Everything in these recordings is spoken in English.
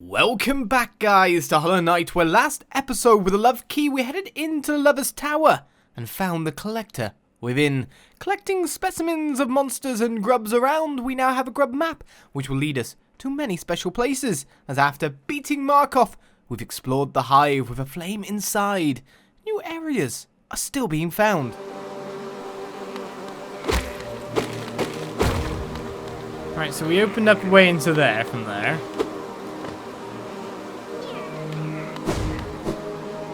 Welcome back, guys, to Hollow Knight, where last episode with the Love Key we headed into the Lover's Tower and found the Collector. Within collecting specimens of monsters and grubs around, we now have a grub map, which will lead us to many special places, as after beating Markov, we've explored the Hive with a flame inside. New areas are still being found. Right, so we opened up a way into there from there.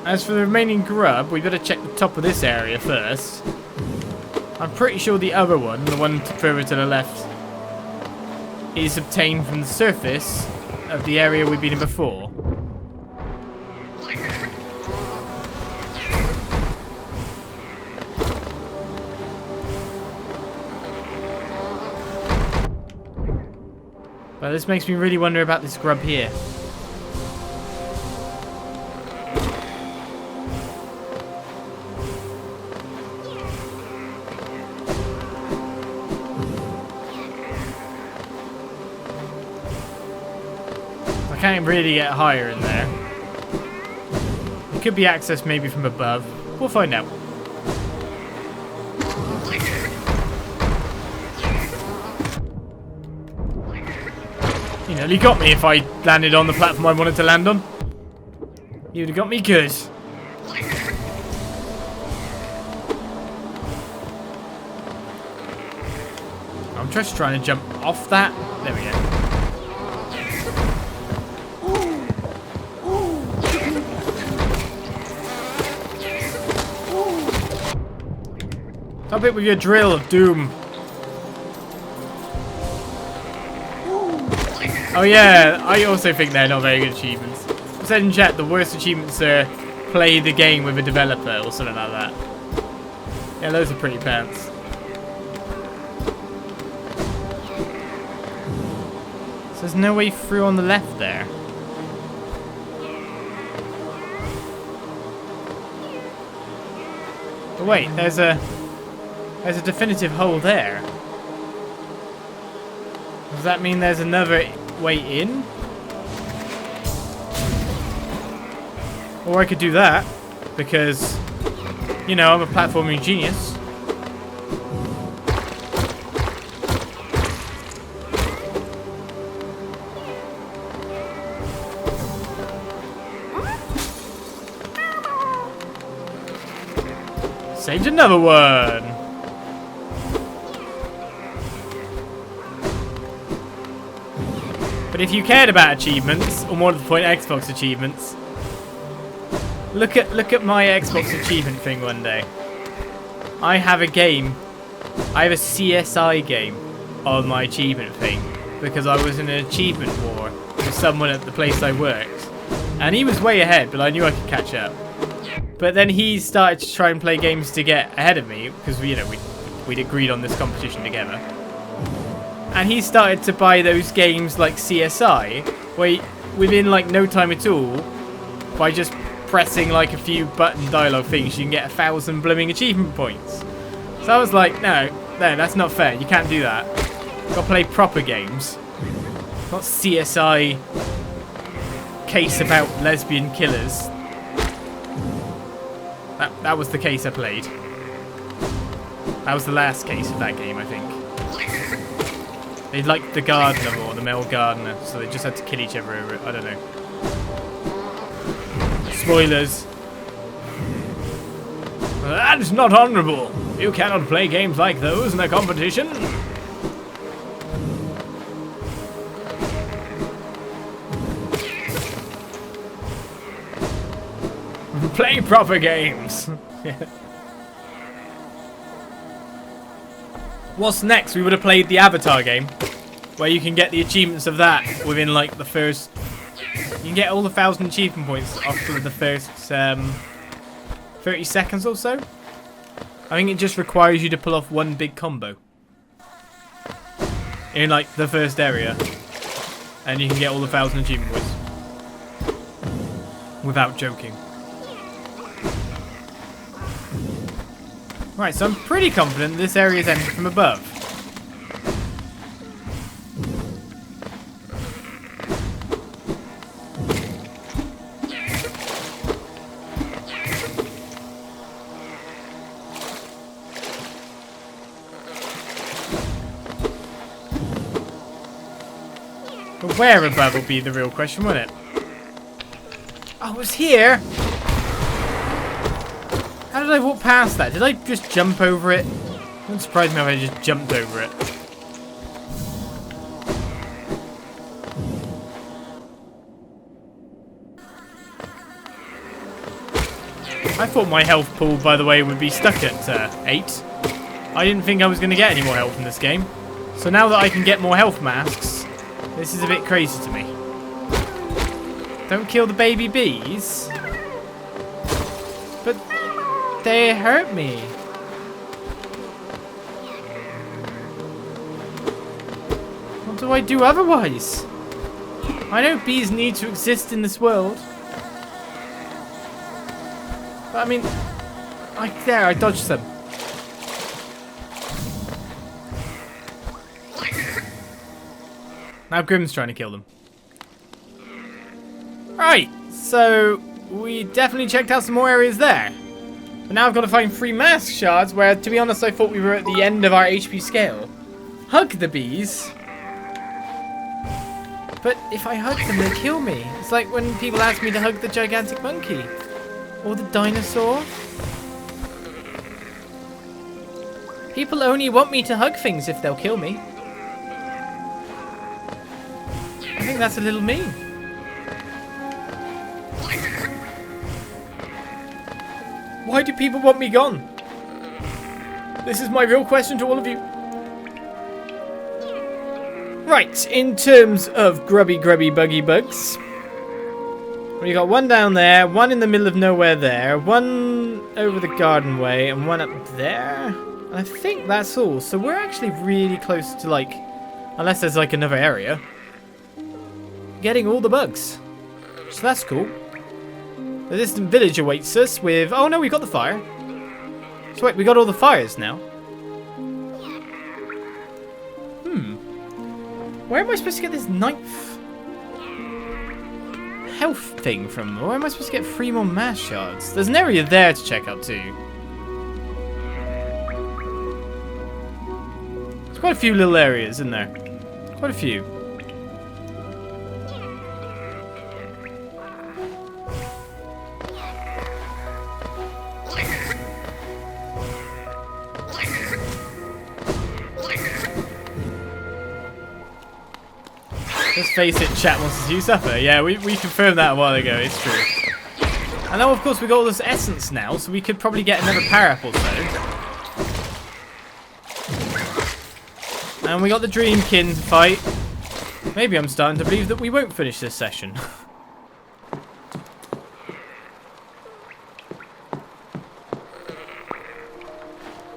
As for the remaining grub, we better check the top of this area first. I'm pretty sure the other one, the one further to the left, is obtained from the surface of the area we've been in before. But this makes me really wonder about this grub here. I can't really get higher in there. It could be accessed maybe from above. We'll find out. You nearly got me if I landed on the platform I wanted to land on. You'd have got me good. I'm just trying to jump off that. There we go. Stop it with your drill of doom. Oh yeah, I also think they're not very good achievements. I said in chat the worst achievements are play the game with a developer or something like that. Yeah, those are pretty pants. So there's no way through on the left there. But wait, there's a definitive hole there. Does that mean there's another way in? Or I could do that, because, you know, I'm a platforming genius. Saved another one! But if you cared about achievements, or more to the point, Xbox achievements, look at my Xbox achievement thing one day. I have a game, I have a CSI game on my achievement thing, because I was in an achievement war with someone at the place I worked. And he was way ahead, but I knew I could catch up. But then he started to try and play games to get ahead of me, because we'd agreed on this competition together. And he started to buy those games like CSI, where within like no time at all, by just pressing like a few button dialogue things, you can get 1,000 blooming achievement points. So I was like, no, that's not fair. You can't do that. Gotta play proper games, not CSI case about lesbian killers. That was the case I played. That was the last case of that game, I think. They liked the gardener or the male gardener, so they just had to kill each other over it. I don't know. Spoilers. That is not honourable. You cannot play games like those in a competition. Play proper games. What's next? We would have played the Avatar game, where you can get the achievements of that within like the first. You can get all the 1,000 achievement points after the first 30 seconds or so. I think it just requires you to pull off one big combo in like the first area, and you can get all the 1,000 achievement points without joking. Right, so I'm pretty confident this area is entered from above. Where above will be the real question, won't it? Oh, it was here. How did I walk past that? Did I just jump over it? It wouldn't surprise me if I just jumped over it. I thought my health pool, by the way, would be stuck at 8. I didn't think I was going to get any more health in this game. So now that I can get more health masks, this is a bit crazy to me. Don't kill the baby bees. But they hurt me. What do I do otherwise? I know bees need to exist in this world. But I mean, I dodged them. Now Grim's trying to kill them. Right, so we definitely checked out some more areas there. But now I've got to find 3 mask shards where, to be honest, I thought we were at the end of our HP scale. Hug the bees. But if I hug them, they kill me. It's like when people ask me to hug the gigantic monkey. Or the dinosaur. People only want me to hug things if they'll kill me. I think that's a little mean. Why do people want me gone? This is my real question to all of you. Right, in terms of grubby buggy bugs. We got one down there, one in the middle of nowhere there, one over the garden way, and one up there. And I think that's all. So we're actually really close to, like, unless there's like another area, getting all the bugs. So that's cool. The distant village awaits us with... Oh no, we got the fire. So wait, we got all the fires now. Where am I supposed to get this 9th health thing from? Or am I supposed to get 3 more mass shards? There's an area there to check out too. There's quite a few little areas in there. Quite a few. Let's face it, chat wants to see you suffer. Yeah, we confirmed that a while ago, it's true. And now, of course, we got all this essence now, so we could probably get another power apple or so. And we got the Dreamkin to fight. Maybe I'm starting to believe that we won't finish this session.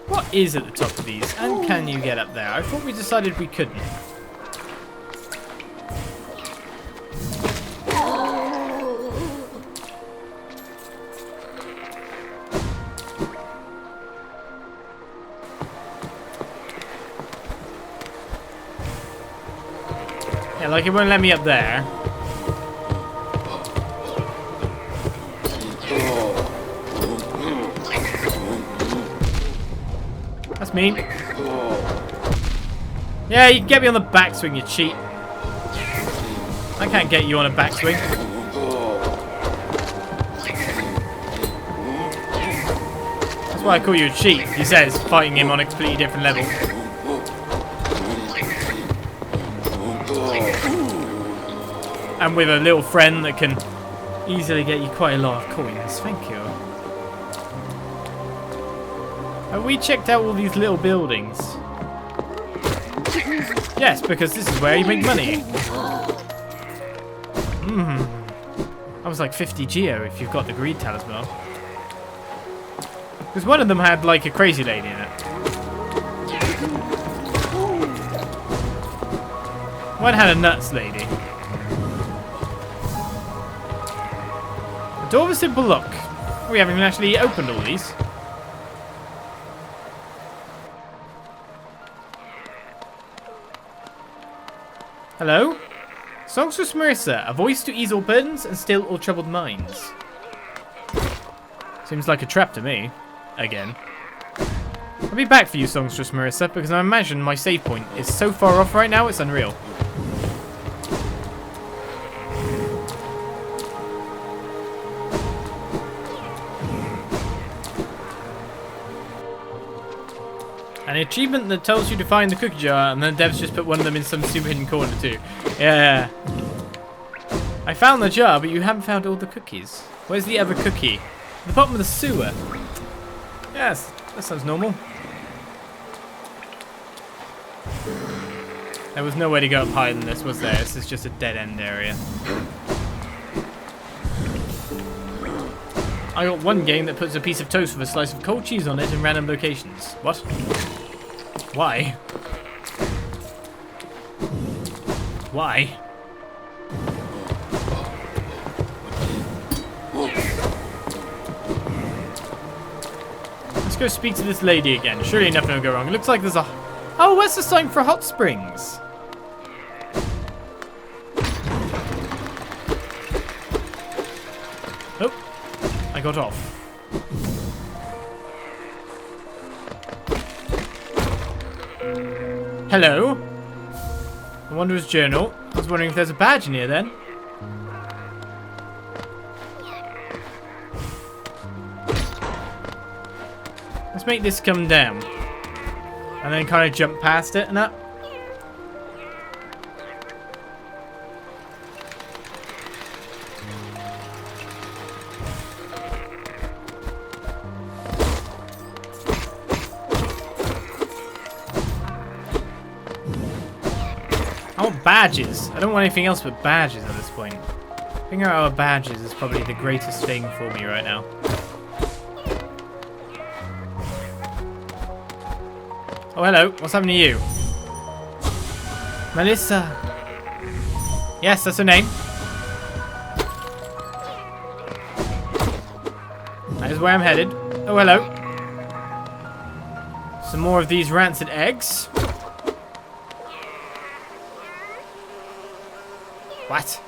What is at the top of these? And can you get up there? I thought we decided we couldn't. Yeah, like it won't let me up there. That's mean. Yeah, you can get me on the backswing, you cheat. I can't get you on a backswing. That's why I call you a cheat. He says, fighting him on a completely different level. And with a little friend that can easily get you quite a lot of coins. Thank you. Have we checked out all these little buildings? Yes, because this is where you make money. That was like 50 geo if you've got the greed talisman. Because one of them had like a crazy lady in it. One had a nuts lady. A door of a simple lock. We haven't even actually opened all these. Hello? Songstress Marissa, a voice to ease all burdens and still all troubled minds. Seems like a trap to me. Again. I'll be back for you, Songstress Marissa, because I imagine my save point is so far off right now it's unreal. An achievement that tells you to find the cookie jar, and then devs just put one of them in some super hidden corner too. Yeah. I found the jar, but you haven't found all the cookies. Where's the other cookie? At the bottom of the sewer. Yes, that sounds normal. There was no way to go up higher than this, was there? This is just a dead-end area. I got one game that puts a piece of toast with a slice of cold cheese on it in random locations. What? Why? Why? Let's go speak to this lady again. Surely nothing will go wrong. It looks like there's a... Oh, where's the sign for hot springs? Oh, I got off. Hello? The Wanderer's Journal. I was wondering if there's a badge in here then. Let's make this come down. And then kind of jump past it and up. I want badges. I don't want anything else but badges at this point. Figuring out our badges is probably the greatest thing for me right now. Oh, hello. What's happening to you? Melissa. Yes, that's her name. That is where I'm headed. Oh, hello. Some more of these rancid eggs. What?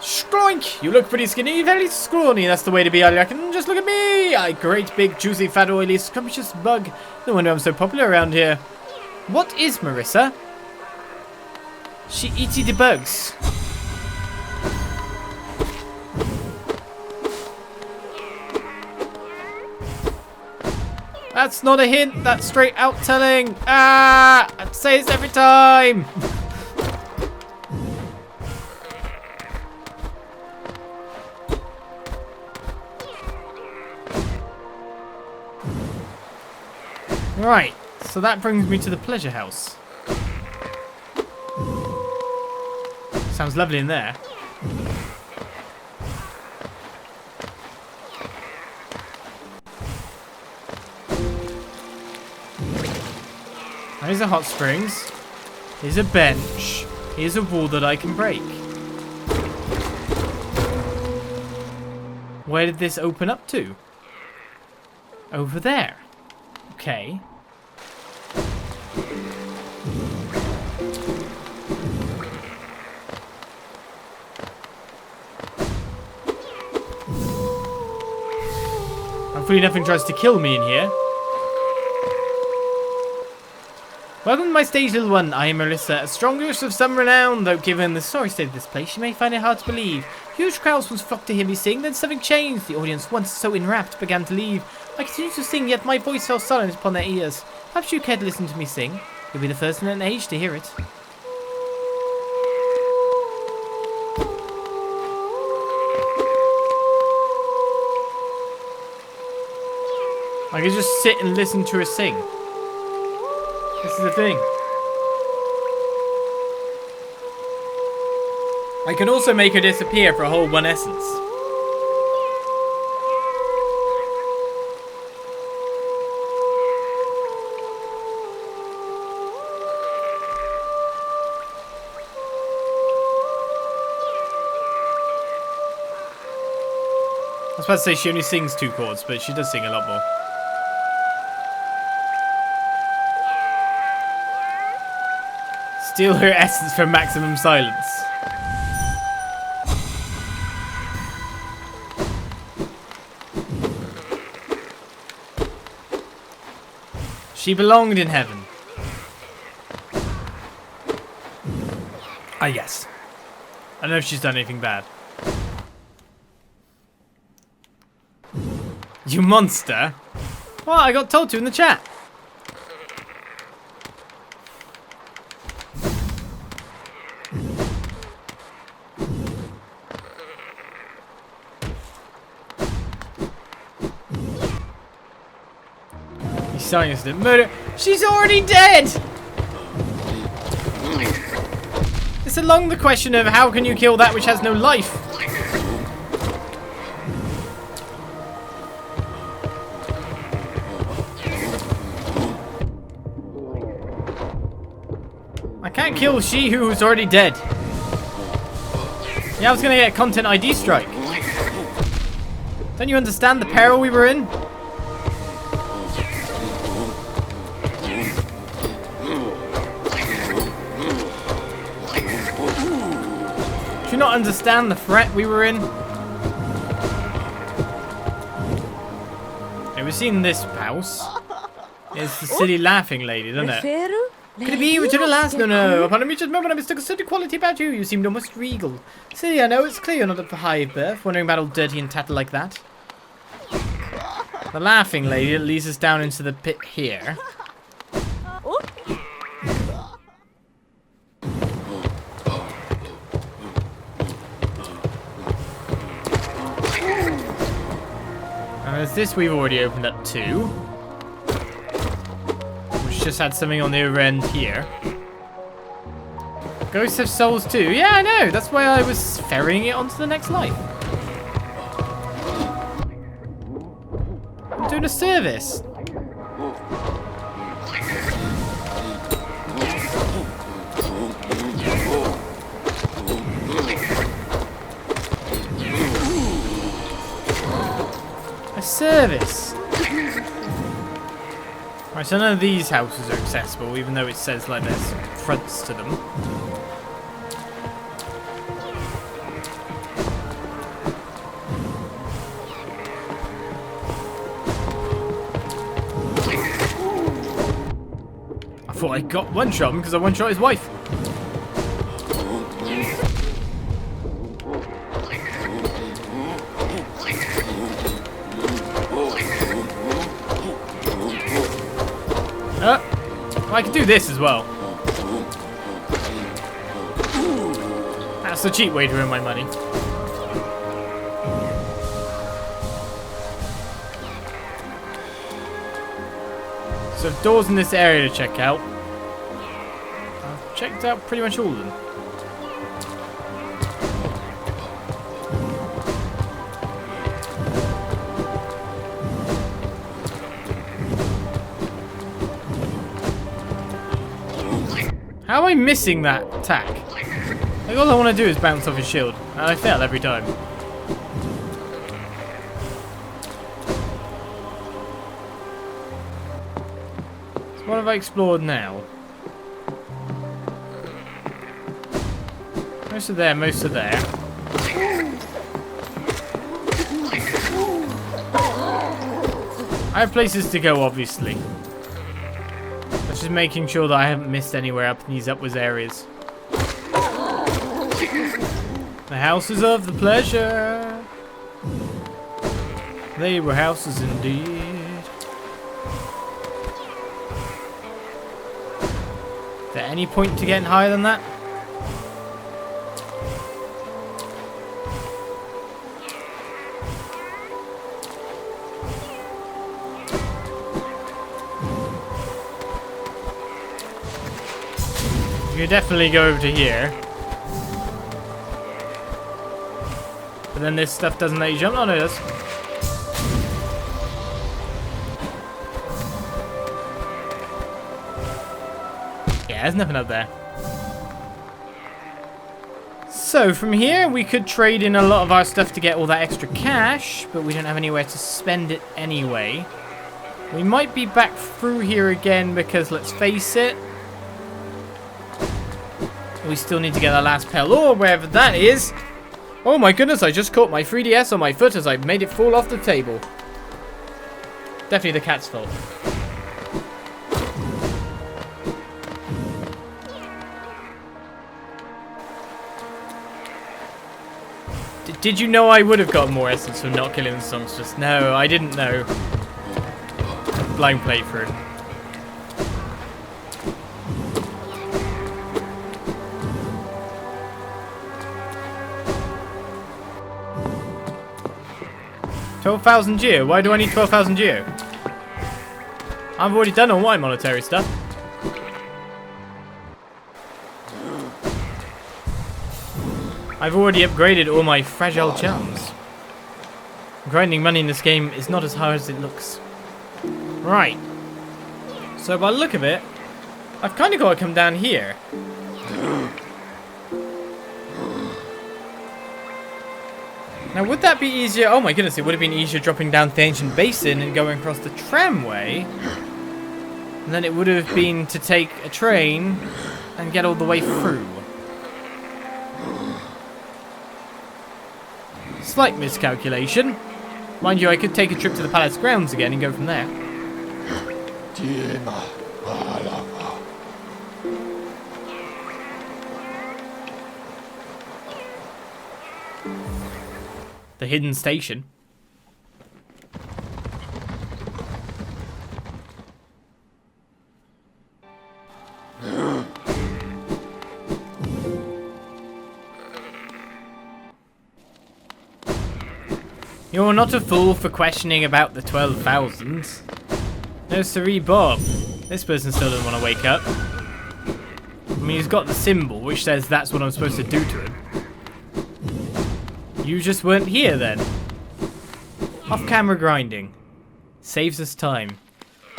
Skroink! You look pretty skinny, very scrawny. That's the way to be, I reckon. Just look at me! I great big, juicy, fat, oily, scrumptious bug. No wonder I'm so popular around here. What is Marissa? She eats the bugs. That's not a hint, that's straight out telling. Ah! I say this every time! Right, so that brings me to the pleasure house. Sounds lovely in there. Here's a hot springs. Here's a bench. Here's a wall that I can break. Where did this open up to? Over there. Okay. Hopefully nothing tries to kill me in here. Welcome to my stage, little one. I am Marissa, a strong nurse of some renown, though given the sorry state of this place, you may find it hard to believe. Huge crowds once flocked to hear me sing, then something changed. The audience, once so enwrapped, began to leave. I continued to sing, yet my voice fell silent upon their ears. Perhaps you care to listen to me sing? You'll be the first in an age to hear it. I can just sit and listen to her sing. This is the thing. I can also make her disappear for a whole one essence. I was about to say she only sings 2 chords, but she does sing a lot more. Steal her essence for maximum silence. She belonged in heaven. Ah, yes. I don't know if she's done anything bad. You monster! Well, I got told to in the chat. He's telling us to murder. She's already dead! It's along the question of how can you kill that which has no life? I can't kill she who's already dead. Yeah, I was gonna get a content ID strike. Don't you understand the peril we were in? Do you not understand the threat we were in? Hey, we've seen this house. It's the silly laughing lady, doesn't it? Could it be you return at last? No. Upon a mutual moment, I mistook a certain quality about you. You seemed almost regal. Silly, I know. It's clear you're not up for Hive birth, wondering about all dirty and tattered like that. The laughing lady that leads us down into the pit here. And there's this we've already opened up too. Which just had something on the other end here. Ghosts have souls too. Yeah, I know. That's why I was ferrying it onto the next life. I'm doing a service. A service. Right, so none of these houses are accessible, even though it says like there's fronts to them. I thought I got one shot him because I one shot his wife. Well, I can do this as well. That's the cheap way to earn my money. So doors in this area to check out. I've checked out pretty much all of them. How am I missing that attack? Like, all I want to do is bounce off his shield, and I fail every time. So what have I explored now? Most of there, most of there. I have places to go, obviously. Just making sure that I haven't missed anywhere up in these upwards areas. The houses of the pleasure. They were houses indeed. Is there any point to getting higher than that? You could definitely go over to here. But then this stuff doesn't let you jump. Oh, no, it does. Yeah, there's nothing up there. So, from here, we could trade in a lot of our stuff to get all that extra cash, but we don't have anywhere to spend it anyway. We might be back through here again because, let's face it, we still need to get our last Pell or wherever that is. Oh my goodness, I just caught my 3DS on my foot as I made it fall off the table. Definitely the cat's fault. Did you know I would have gotten more essence from not killing the songstress? No, I didn't know. blind playthrough. $12,000 Why do I need 12,000 geo? I've already done all my monetary stuff. I've already upgraded all my fragile charms. Grinding money in this game is not as hard as it looks. Right. So by the look of it, I've kind of got to come down here. Now would that be easier? Oh my goodness, it would have been easier dropping down the ancient basin and going across the tramway. And then it would have been to take a train and get all the way through. Slight miscalculation. Mind you, I could take a trip to the palace grounds again and go from there. The hidden station. You're not a fool for questioning about the 12,000. No siree, Bob. This person still doesn't want to wake up. I mean, he's got the symbol, which says that's what I'm supposed to do to him. You just weren't here then. Off-camera grinding. Saves us time.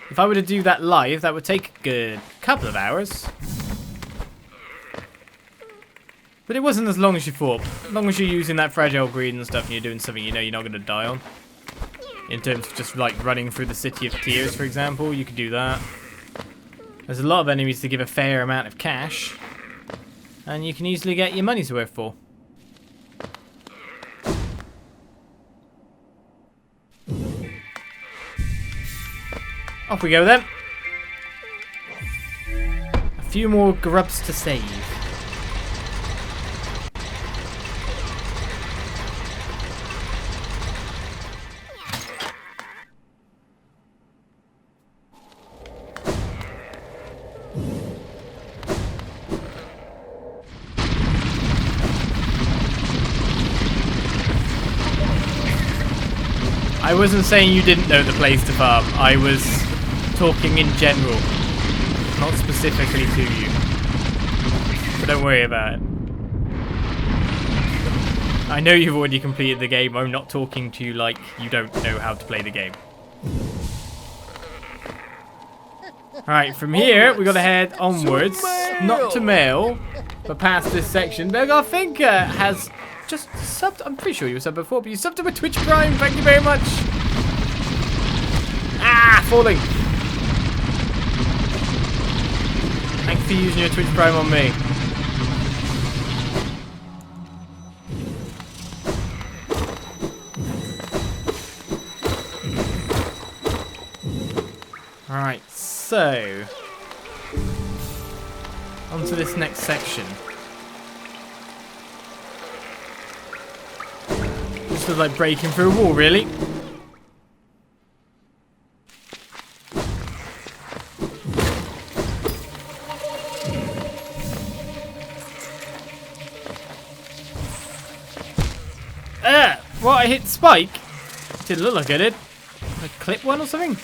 If I were to do that live, that would take a good couple of hours. But it wasn't as long as you thought. As long as you're using that fragile greed and stuff and you're doing something you know you're not going to die on. In terms of just like running through the City of Tears, for example, you could do that. There's a lot of enemies to give a fair amount of cash. And you can easily get your money's worth for. Off we go then. A few more grubs to save. I wasn't saying you didn't know the place to farm. I was talking in general, not specifically to you. But don't worry about it. I know you've already completed the game. I'm not talking to you like you don't know how to play the game. Alright, from here, we gotta head onwards. Not to Mail, but past this section. Berg, I think, has just subbed. I'm pretty sure you were subbed before, but you subbed to a Twitch Prime. Thank you very much. Ah, falling. Thanks for using your Twitch Prime on me. Alright, so on to this next section. This was like breaking through a wall, really. What, I hit Spike? Didn't look like I did. Did I clip one or something?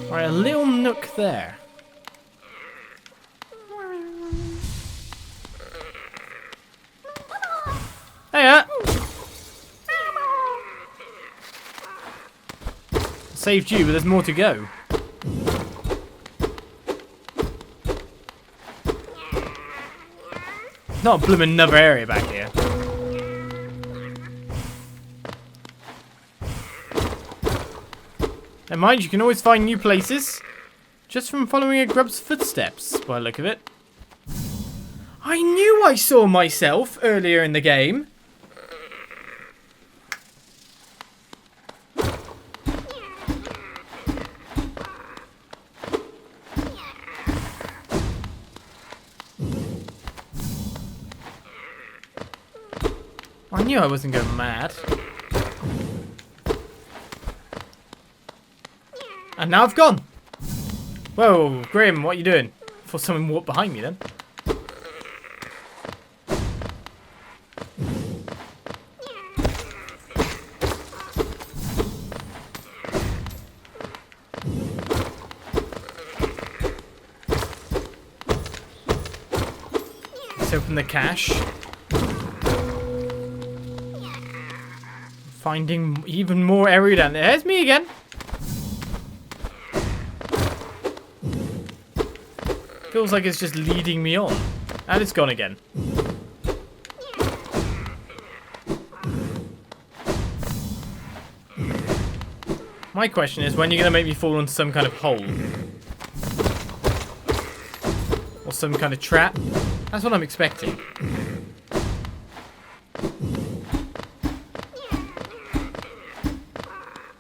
Alright, a little nook there. Hiya! Saved you, but there's more to go. Not a blooming another area back here. And mind, you can always find new places just from following a grub's footsteps, by the look of it. I knew I saw myself earlier in the game. I knew I wasn't going mad. now I've gone. Whoa, Grim, what are you doing? I thought someone walked behind me then. Let's open the cache. Finding even more area down there. There's me again. Feels like it's just leading me on. And it's gone again. My question is, when are you going to make me fall into some kind of hole? Or some kind of trap? That's what I'm expecting.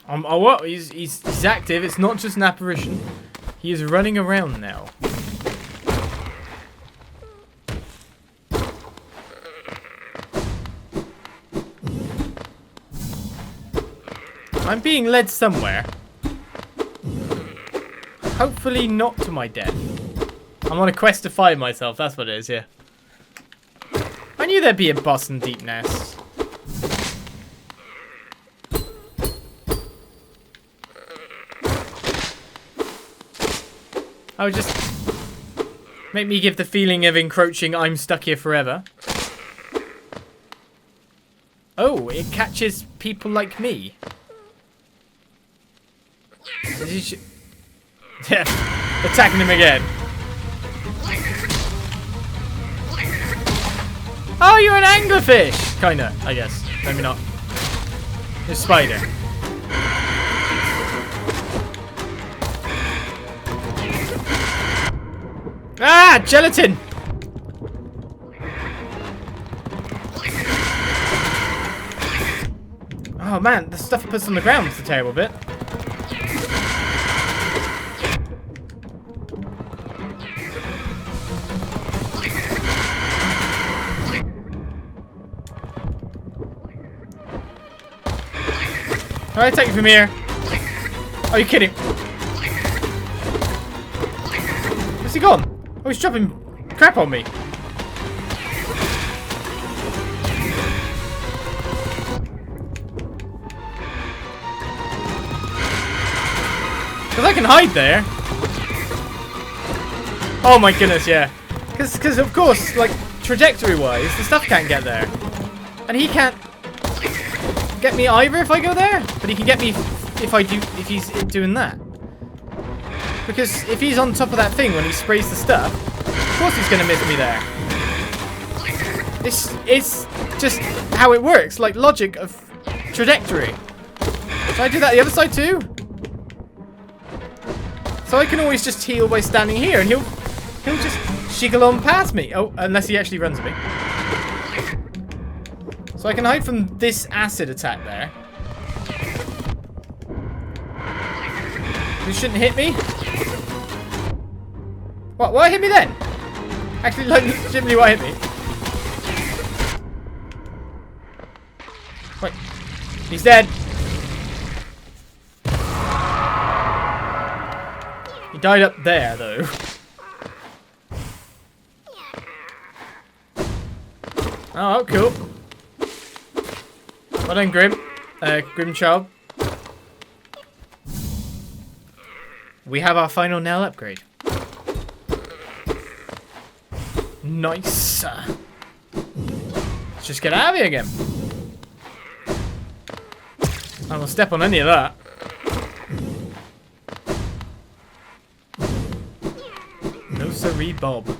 Oh, what? He's active. It's not just an apparition. He is running around now. I'm being led somewhere. Hopefully not to my death. I'm on a quest to find myself. That's what it is, yeah. I knew there'd be a boss in Deep Nest. Oh, just make me give the feeling of encroaching I'm stuck here forever. Oh, it catches people like me. Yeah, attacking him again. Oh, you're an anglerfish! Kinda, I guess. Maybe not. You're a spider. Ah, gelatin! Oh man, the stuff it puts on the ground is the terrible bit. Alright, take it from here. Are you kidding? Where's he gone? Oh, he's dropping crap on me. Because I can hide there. Oh my goodness, yeah. Because of course, like, trajectory-wise, the stuff can't get there. And he can't get me either if I go there, but he can get me if he's doing that. Because if he's on top of that thing when he sprays the stuff, of course he's gonna miss me there. It's just how it works, like logic of trajectory. Should I do that the other side too? So I can always just heal by standing here, and he'll just shiggle on past me. Oh, unless he actually runs at me. So I can hide from this acid attack there. You shouldn't hit me. What? Why hit me then? Actually, like, legitimately, why hit me? Wait. He's dead. He died up there, though. Oh, cool. Well done, Grim. Grim child. We have our final nail upgrade. Nice. Let's just get out of here again. I won't step on any of that. No siree, Bob.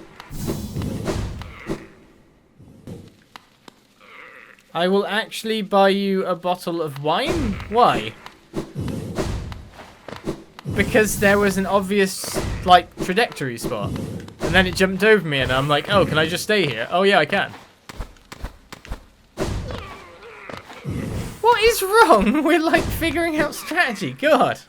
I will actually buy you a bottle of wine? Why? Because there was an obvious, like, trajectory spot. And then it jumped over me and I'm like, oh, can I just stay here? Oh yeah, I can. What is wrong with, like, figuring out strategy? God.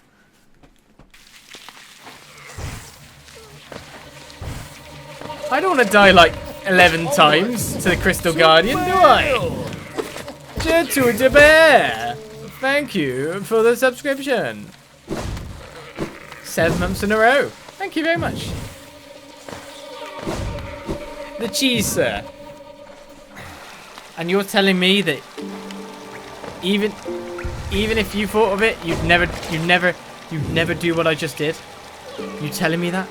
I don't want to die, like, 11 times to the Crystal Guardian, do I? To the bear! Thank you for the subscription. 7 months in a row. Thank you very much. The cheese, sir. And you're telling me that even if you thought of it, you'd never do what I just did? You telling me that?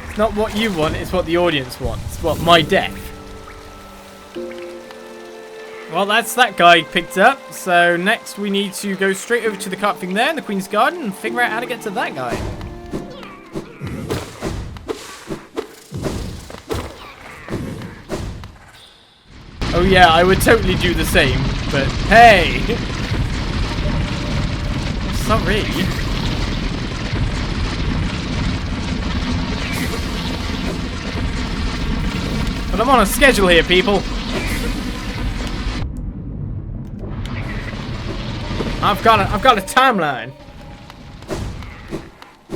It's not what you want, it's what the audience wants. It's what my death. Well, that's that guy picked up. So next we need to go straight over to the cart thing there in the Queen's Garden and figure out how to get to that guy. Oh yeah, I would totally do the same, but hey! Sorry. But I'm on a schedule here, people. I've got a timeline.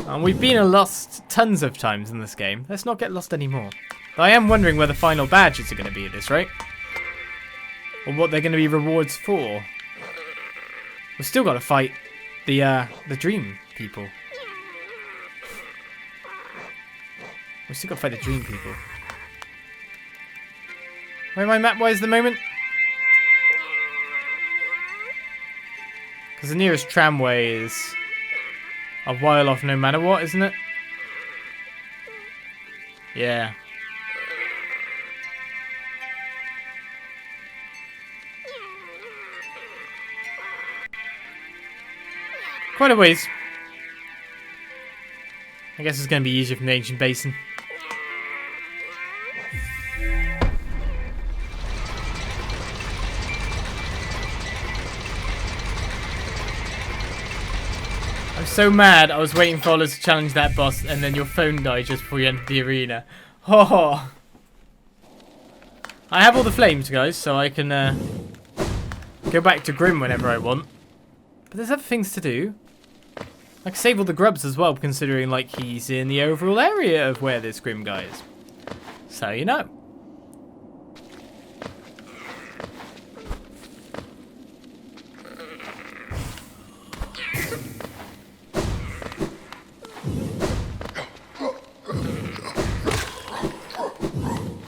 And we've been lost tons of times in this game. Let's not get lost anymore. But I am wondering where the final badges are going to be at this, right? Or what they're going to be rewards for. We've still got to fight the dream people. We've still got to fight the dream people. Where am I map-wise at the moment? Because the nearest tramway is a while off no matter what, isn't it? Yeah. Quite a ways. I guess it's going to be easier from the ancient basin. I'm so mad I was waiting for Olis to challenge that boss and then your phone died just before you entered the arena. Oh. I have all the flames, guys, so I can go back to Grim whenever I want. But there's other things to do. I can save all the grubs as well, considering like he's in the overall area of where this Grim guy is. So you know.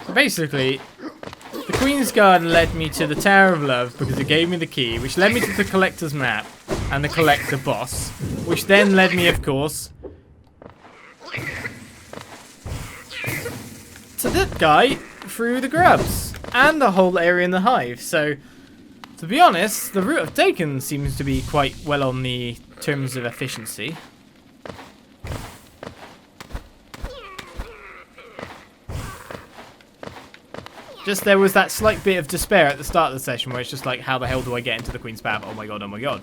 So basically, the Queen's Garden led me to the Tower of Love because it gave me the key, which led me to the Collector's map and the Collector boss, which then led me, of course, to that guy through the grubs and the whole area in the Hive. So, to be honest, the route I've taken seems to be quite well on the terms of efficiency. Just there was that slight bit of despair at the start of the session where it's just like, how the hell do I get into the Queen's Path? Oh my god, oh my god.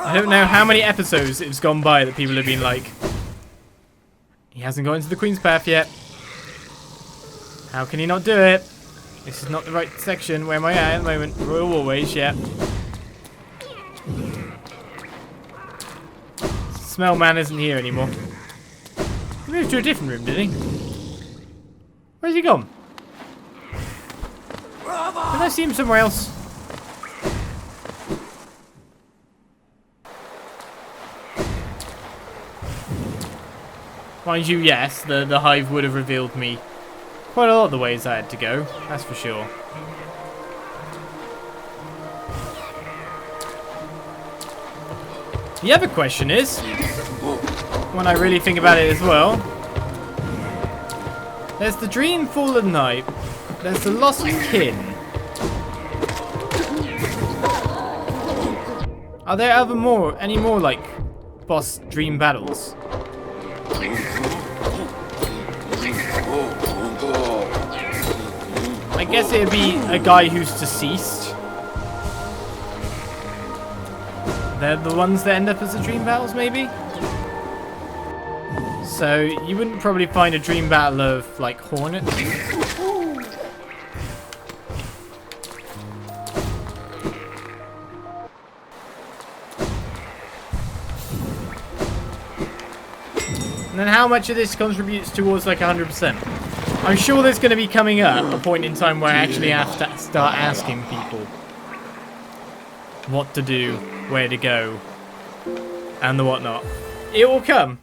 I don't know how many episodes it's gone by that people have been like, he hasn't got into the Queen's Path yet. How can he not do it? This is not the right section. Where am I at the moment? Royal Warways, yeah. Smell man isn't here anymore. He moved to a different room, did he? Where's he gone? Did I see him somewhere else? Mind you, yes, the Hive would have revealed me quite a lot of the ways I had to go, that's for sure. The other question is, when I really think about it as well, there's the Dream Fallen Knight, there's the Lost Kin. Are there any more like boss dream battles? I guess it'd be a guy who's deceased. They're the ones that end up as the dream battles, maybe? So, you wouldn't probably find a dream battle of, like, hornets. And then how much of this contributes towards, like, 100%? I'm sure there's going to be coming up a point in time where I actually have to start asking people what to do, where to go, and the whatnot. It will come.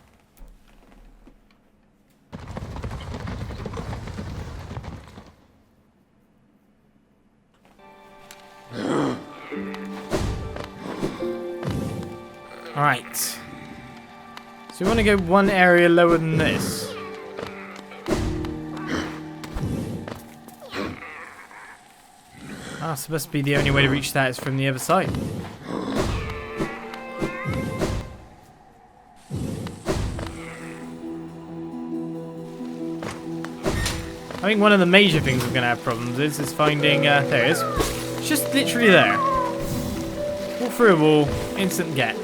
Alright. So we want to go one area lower than this. Ah, so must be the only way to reach that is from the other side. I think one of the major things we're going to have problems is finding... there it is. It's just literally there. Walk through a wall, instant get.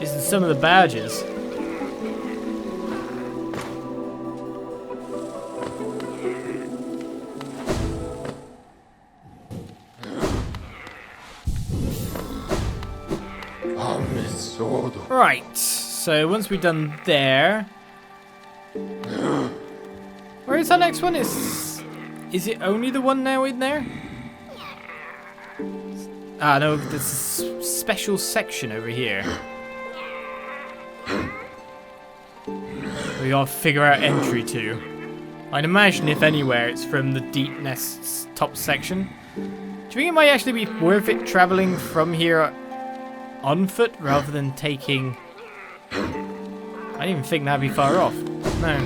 This is some of the badges. Right, so once we've done there... Where is our next one? Is it only the one now in there? Ah, no, there's a special section over here. We gotta figure out entry to. I'd imagine, if anywhere, it's from the Deep Nest's top section. Do you think it might actually be worth it travelling from here on foot rather than taking... I didn't even think that'd be far off. No.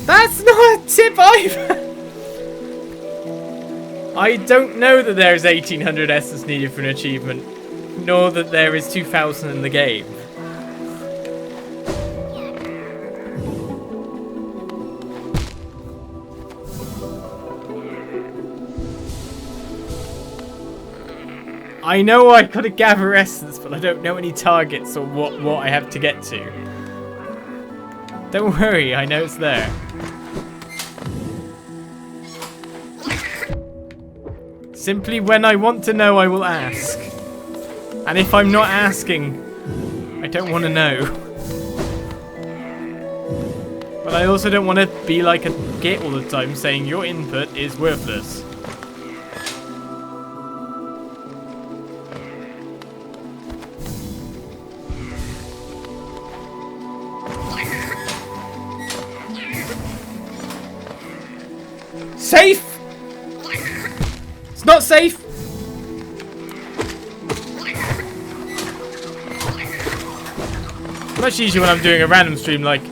That's not a tip either! I don't know that there is 1800 essence needed for an achievement, nor that there is 2000 in the game. I know I gotta gather essence, but I don't know any targets or what I have to get to. Don't worry, I know it's there. Simply when I want to know, I will ask. And if I'm not asking, I don't want to know. But I also don't want to be like a git all the time saying your input is worthless. Safe! It's not safe! Much easier when I'm doing a random stream like...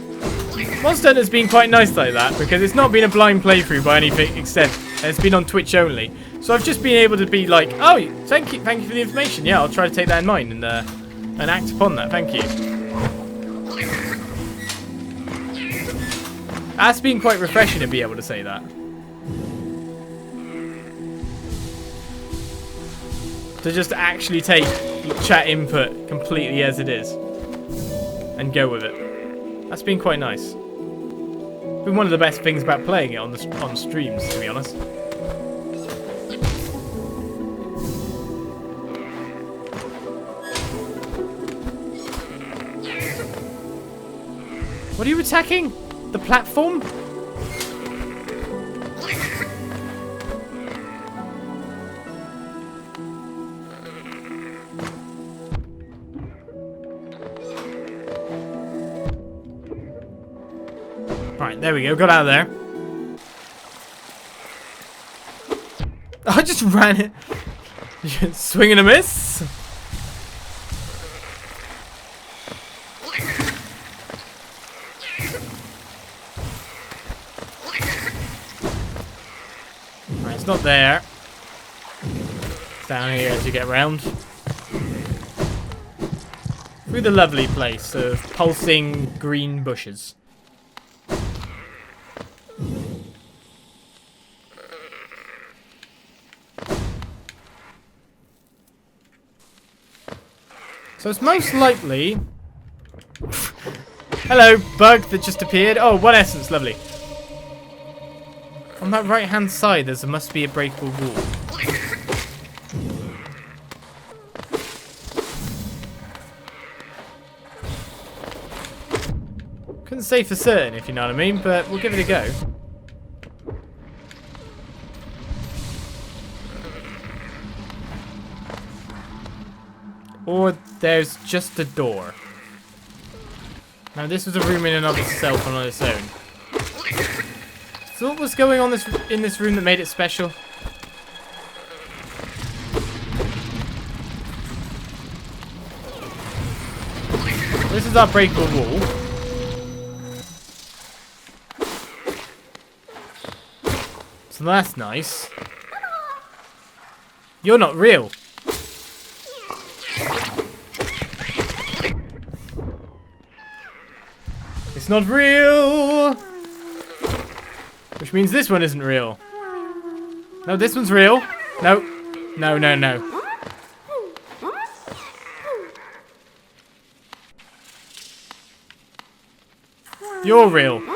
Monster Hunter's been quite nice like that, because it's not been a blind playthrough by anything extent. It's been on Twitch only. So I've just been able to be like, oh, thank you for the information. Yeah, I'll try to take that in mind and act upon that. Thank you. That's been quite refreshing to be able to say that. To just actually take chat input completely as it is and go with it. That's been quite nice. Been one of the best things about playing it on streams, to be honest. What are you attacking? The platform? Right, there we go. Got out of there. I just ran it. Swing and a miss. Right, it's not there. It's down here as you get around. Through the lovely place of pulsing green bushes. So it's most likely... Hello, bug that just appeared. Oh, one essence, lovely. On that right-hand side, there must be a breakable wall. Couldn't say for certain, if you know what I mean, but we'll give it a go. Or there's just a door. Now this was a room in and of itself on its own. So what was going on in this room that made it special? This is our breakable wall. So that's nice. You're not real. It's not real! Which means this one isn't real. No, this one's real. No. No, no, no. You're real. No,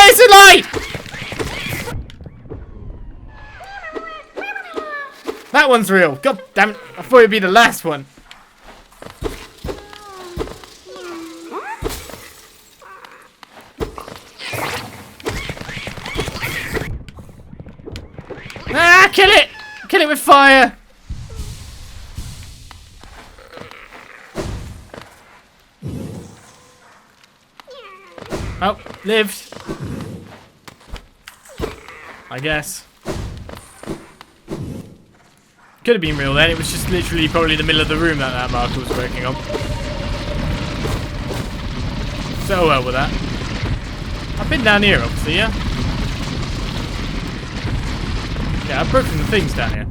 it's a lie! That one's real. God damn it. I thought it'd be the last one. Ah, kill it! Kill it with fire! Oh, lived. I guess. Could have been real then. It was just literally probably the middle of the room that marker was working on. So well with that. I've been down here, obviously, yeah? Yeah, I've broken the things down here.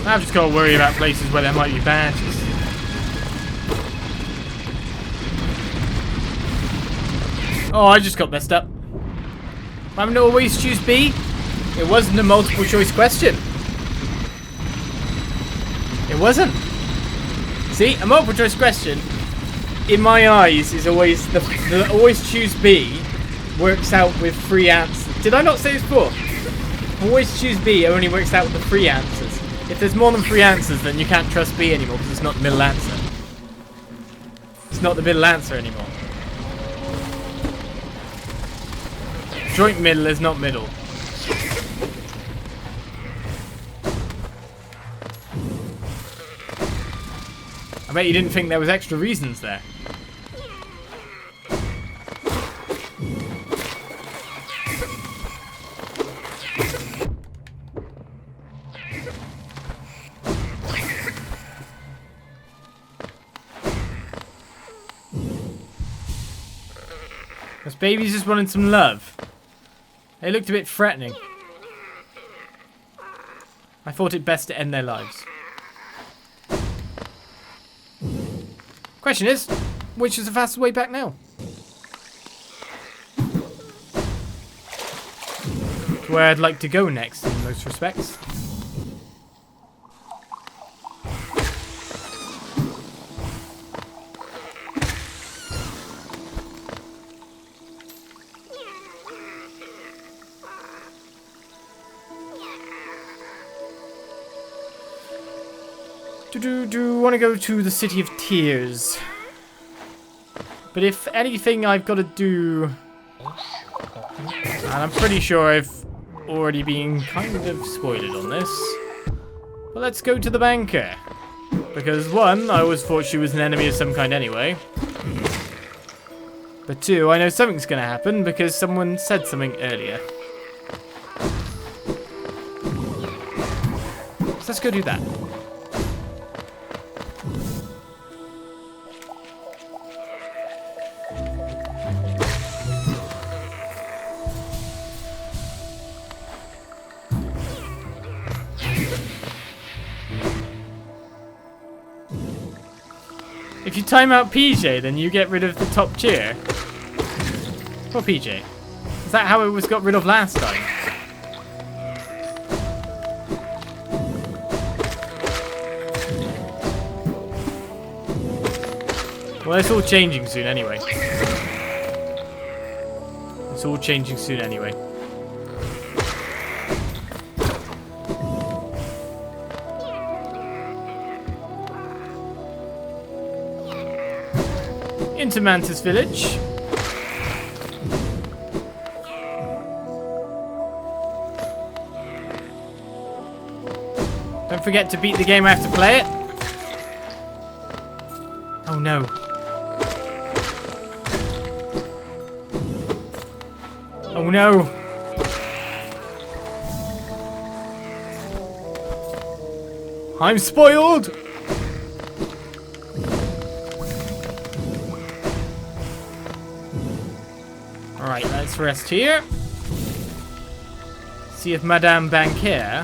I've just got to worry about places where there might be badges. Oh, I just got messed up. I'm having to always choose B. It wasn't a multiple choice question. It wasn't. See, a multiple choice question, in my eyes, is always the always choose B works out with 3 answers. Did I not say this before? Always choose B only works out with the 3 answers. If there's more than 3 answers, then you can't trust B anymore because it's not the middle answer. It's not the middle answer anymore. Joint middle is not middle. I bet you didn't think there was extra reasons there. Those babies just wanted some love. They looked a bit threatening. I thought it best to end their lives. Question is, which is the fastest way back now? To where I'd like to go next in most respects. Do want to go to the City of Tears. But if anything I've got to do... And I'm pretty sure I've already been kind of spoiled on this. But let's go to the banker. Because 1, I always thought she was an enemy of some kind anyway. But 2, I know something's going to happen because someone said something earlier. So let's go do that. If you time out PJ, then you get rid of the top tier. Poor PJ. Is that how it was got rid of last time? Well, it's all changing soon anyway. It's all changing soon anyway. Into Mantis Village. Don't forget to beat the game after play it. Oh no. Oh no. I'm spoiled. Alright, let's rest here. See if Madame Banquier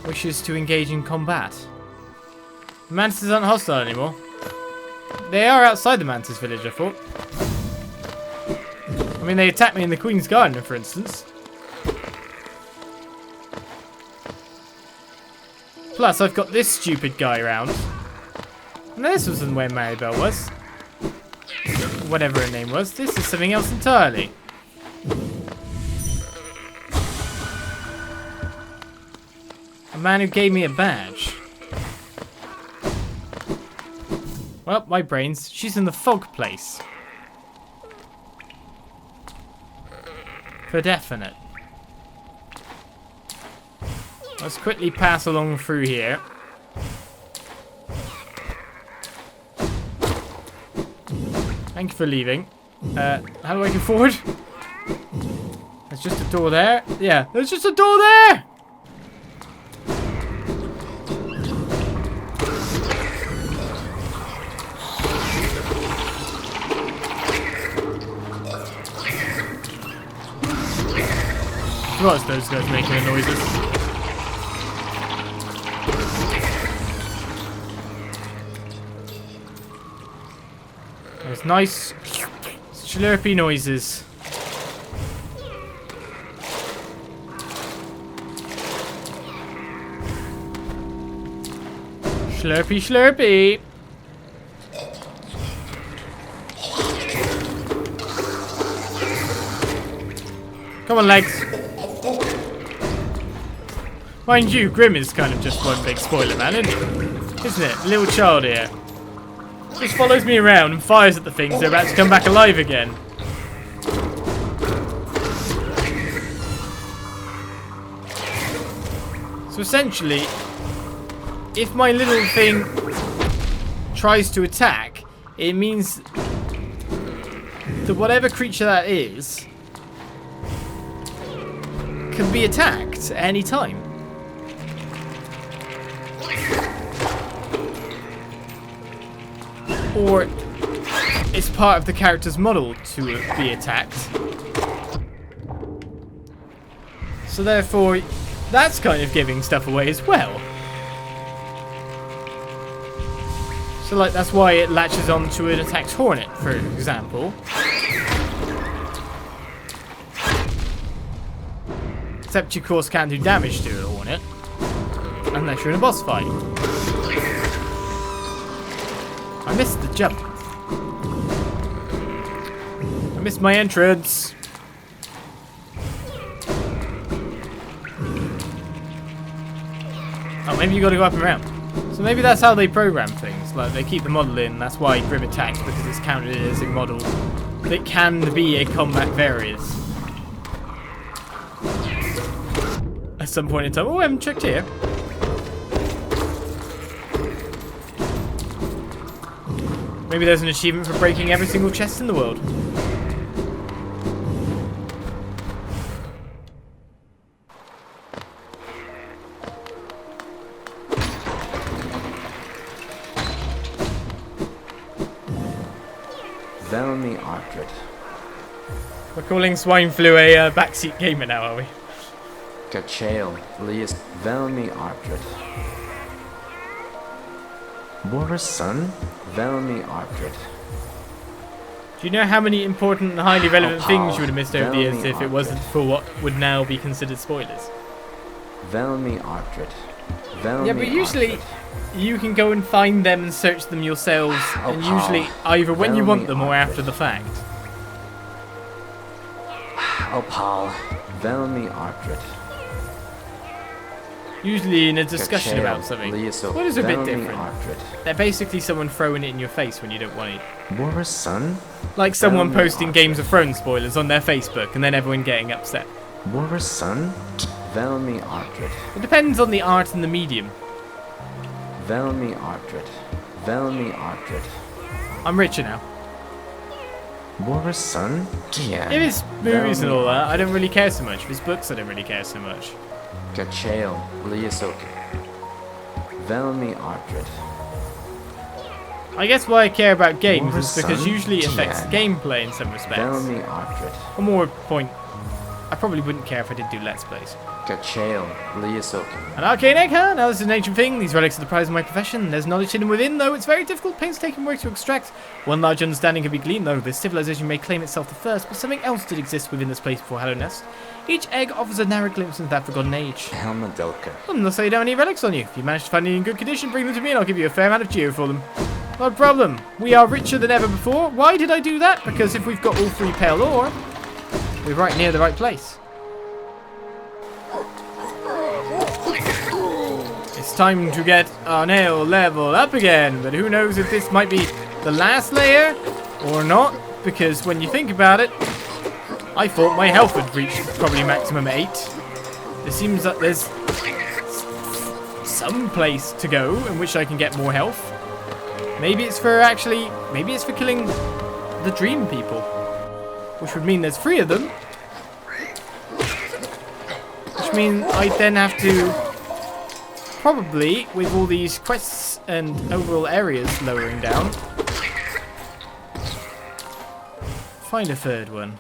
wishes to engage in combat. The mantises aren't hostile anymore. They are outside the Mantis village, I thought. I mean, they attacked me in the Queen's Garden, for instance. Plus, I've got this stupid guy around. No, this wasn't where Maribel was. Whatever her name was. This is something else entirely. A man who gave me a badge. Well, my brains. She's in the fog place. For definite. Let's quickly pass along through here. Thank you for leaving. How do I go forward? There's just a door there. Yeah, there's just a door there! What's those guys making the noises? There's nice slurpy noises. Slurpy, slurpy. Come on, legs. Mind you, Grim is kind of just one big spoiler, man, isn't it? The little child here. Just follows me around and fires at the things they're about to come back alive again. So essentially, if my little thing tries to attack, it means that whatever creature that is can be attacked at any time. Or it's part of the character's model to be attacked. So therefore, that's kind of giving stuff away as well. So like, that's why it latches onto an attacked hornet, for example. Except you, of course, can't do damage to a hornet. Unless you're in a boss fight. I missed the jump. I missed my entrance. Oh, maybe you gotta go up and around. So maybe that's how they program things. Like, they keep the model in, that's why Grub attacks, because it's counted as a model that can be a combat variant. At some point in time. Oh, I haven't checked here. Maybe there's an achievement for breaking every single chest in the world. Velmi Artred. We're calling swine flu a backseat gamer now, are we? Kachael, Liest Velmi Artred. Vår son, Velmi Ardred. Do you know how many important and highly relevant Oh, things you would have missed over the years Velmi if it wasn't Ardred. for what would now be considered spoilers? Velmi Ardred. Velmi Yeah, but usually Ardred. you can go and find them and search them yourselves, Oh, and Paul. usually either when you want Velmi them or Ardred. after the fact. Opal, Velmi Ardred. Usually in a discussion about something. What is a bit different? They're basically someone throwing it in your face when you don't want it. Vår son, Like someone Velmi posting Ardred. Games of Thrones spoilers on their Facebook and then everyone getting upset. Vår son, Velmi Ardred. It depends on the art and the medium. Velmi Ardred. Velmi Ardred. I'm richer now. Vår son, If it's movies and all that, I don't really care so much. If it's books, I don't really care so much. Gachael, Liasoke. Velmi Ardred. I guess why I care about games is because Son, usually it affects Gian. gameplay in some respects. Velmi Ardred. Or more point, I probably wouldn't care if I did do Let's Plays. Gachael, Liasoke. An arcane egg, huh? Now this is an ancient thing. These relics are the prize of my profession. There's knowledge hidden within, though it's very difficult, painstaking work to extract. One large understanding can be gleaned, though. This civilization may claim itself the first, but something else did exist within this place before Hallow Nest. Each egg offers a narrow glimpse into that forgotten age. Helmadelka. Unless you don't have any relics on you. If you manage to find any in good condition, bring them to me and I'll give you a fair amount of geo for them. Not a problem. We are richer than ever before. Why did I do that? Because if we've got all 3 pale ore, we're right near the right place. It's time to get our nail level up again, but who knows if this might be the last layer or not, because when you think about it, I thought my health would reach probably maximum 8. It seems that there's some place to go in which I can get more health. Maybe it's for killing the dream people, which would mean there's 3 of them, which means I then have to probably, with all these quests and overall areas lowering down, find a 3rd one.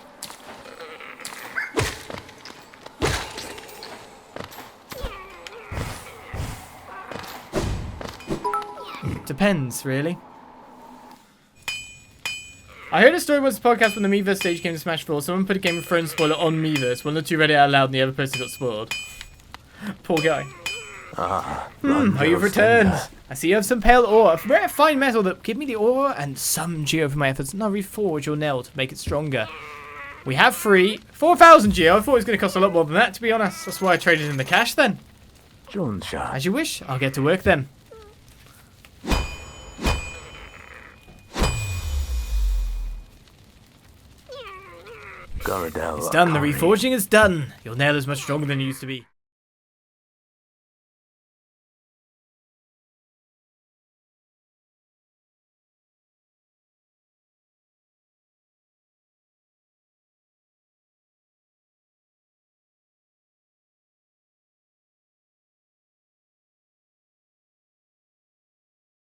Depends, really. I heard a story once a podcast when the Miiverse stage came to Smash 4. Someone put a Game of Thrones spoiler on Miiverse. One or two read it out loud and the other person got spoiled. Poor guy. Oh, you've returned. I see you have some pale ore. A rare fine metal that give me the ore and some geo for my efforts. Now reforge your nail to make it stronger. We have 4,000 geo. I thought it was going to cost a lot more than that, to be honest. That's why I traded in the cash then. As you wish. I'll get to work then. It's done. The reforging is done. Your nail is much stronger than it used to be.